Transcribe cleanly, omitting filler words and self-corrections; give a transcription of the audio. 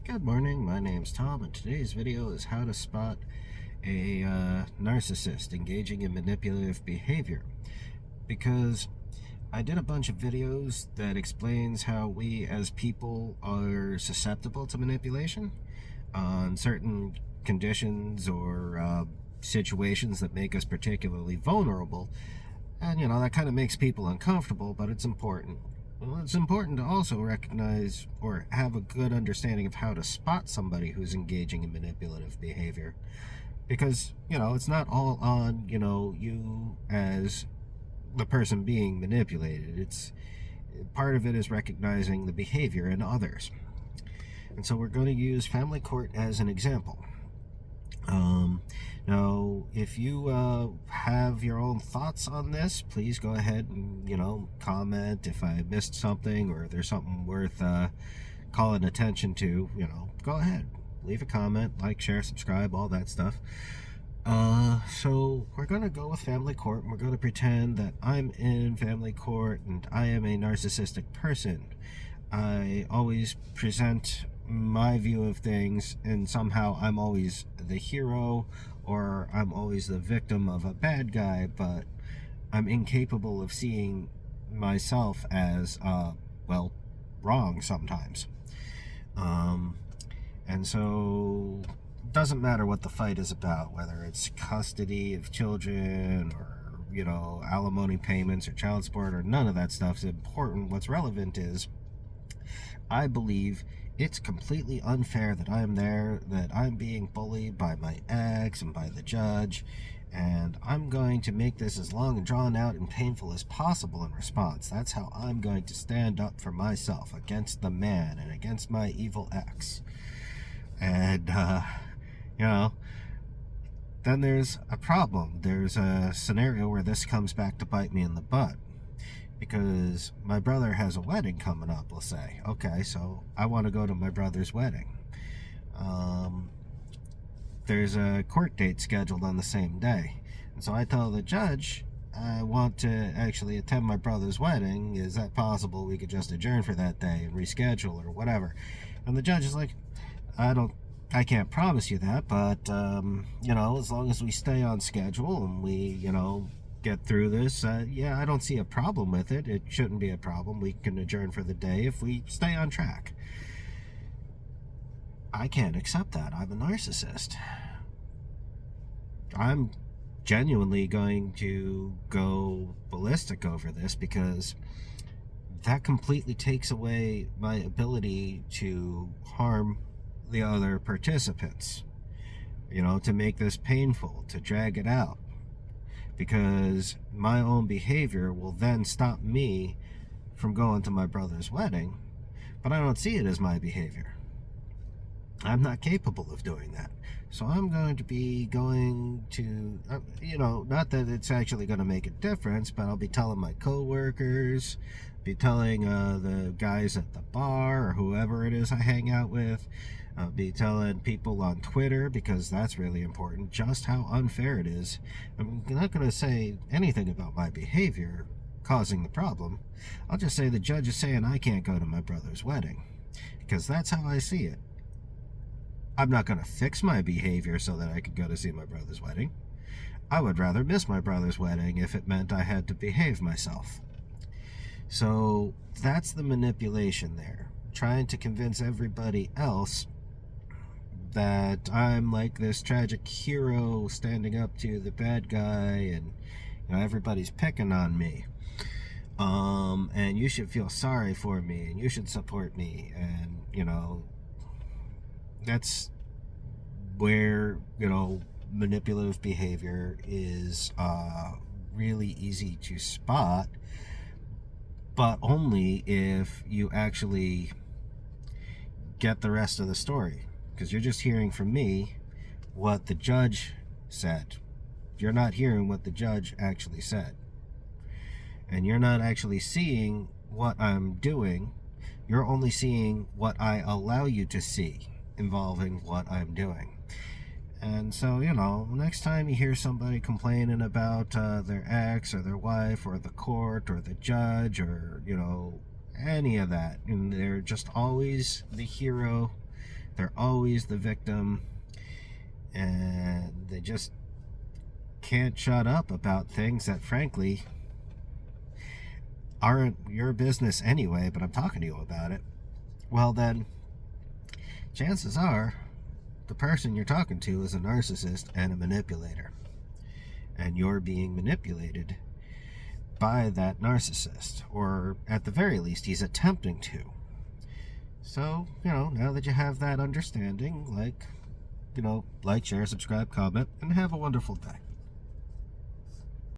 Good morning, my name's Tom, and today's video is how to spot a narcissist engaging in manipulative behavior. Because I did a bunch of videos that explains how we as people are susceptible to manipulation on certain conditions or situations that make us particularly vulnerable. And, that kind of makes people uncomfortable, but it's important. Well, it's important to also recognize or have a good understanding of how to spot somebody who's engaging in manipulative behavior. Because, it's not all on, you as the person being manipulated. It's part of it is recognizing the behavior in others. And so we're going to use family court as an example. Now, if you have your own thoughts on this, please go ahead and, comment if I missed something or there's something worth calling attention to, go ahead. Leave a comment, like, share, subscribe, all that stuff. So we're going to go with family court, and we're going to pretend that I'm in family court and I am a narcissistic person. I always present my view of things, and somehow I'm always the hero or I'm always the victim of a bad guy, but I'm incapable of seeing myself as wrong sometimes. And so it doesn't matter what the fight is about, whether it's custody of children or alimony payments or child support or none of that stuff is important. What's relevant is I believe it's completely unfair that I'm there, that I'm being bullied by my ex and by the judge, and I'm going to make this as long and drawn out and painful as possible in response. That's how I'm going to stand up for myself against the man and against my evil ex. And, then there's a problem. There's a scenario where this comes back to bite me in the butt. Because my brother has a wedding coming up, we'll say. Okay, so I want to go to my brother's wedding. There's a court date scheduled on the same day. And so I tell the judge, I want to actually attend my brother's wedding. Is that possible? We could just adjourn for that day and reschedule or whatever. And the judge is like, I can't promise you that, but, as long as we stay on schedule and we, get through this, I don't see a problem with it. It shouldn't be a problem. We can adjourn for the day if we stay on track. I can't accept that. I'm a narcissist. I'm genuinely going to go ballistic over this because that completely takes away my ability to harm the other participants, to make this painful, to drag it out. Because my own behavior will then stop me from going to my brother's wedding, but I don't see it as my behavior. I'm not capable of doing that. So I'm going to be going to, not that it's actually going to make a difference, but I'll be telling my coworkers, be telling the guys at the bar or whoever it is I hang out with, I'll be telling people on Twitter, because that's really important, just how unfair it is. I'm not going to say anything about my behavior causing the problem. I'll just say the judge is saying I can't go to my brother's wedding, because that's how I see it. I'm not going to fix my behavior so that I could go to see my brother's wedding. I would rather miss my brother's wedding if it meant I had to behave myself. So that's the manipulation there. Trying to convince everybody else that I'm like this tragic hero standing up to the bad guy and everybody's picking on me. And you should feel sorry for me and you should support me. And, that's where, manipulative behavior is really easy to spot, but only if you actually get the rest of the story. Because you're just hearing from me what the judge said. You're not hearing what the judge actually said. And you're not actually seeing what I'm doing. You're only seeing what I allow you to see involving what I'm doing. And so, next time you hear somebody complaining about their ex or their wife or the court or the judge or, any of that, and they're just always the hero They're always the victim, and they just can't shut up about things that, frankly, aren't your business anyway, but I'm talking to you about it. Well, then, chances are the person you're talking to is a narcissist and a manipulator. And you're being manipulated by that narcissist, or at the very least, he's attempting to. So, now that you have that understanding, like, share, subscribe, comment, and have a wonderful day.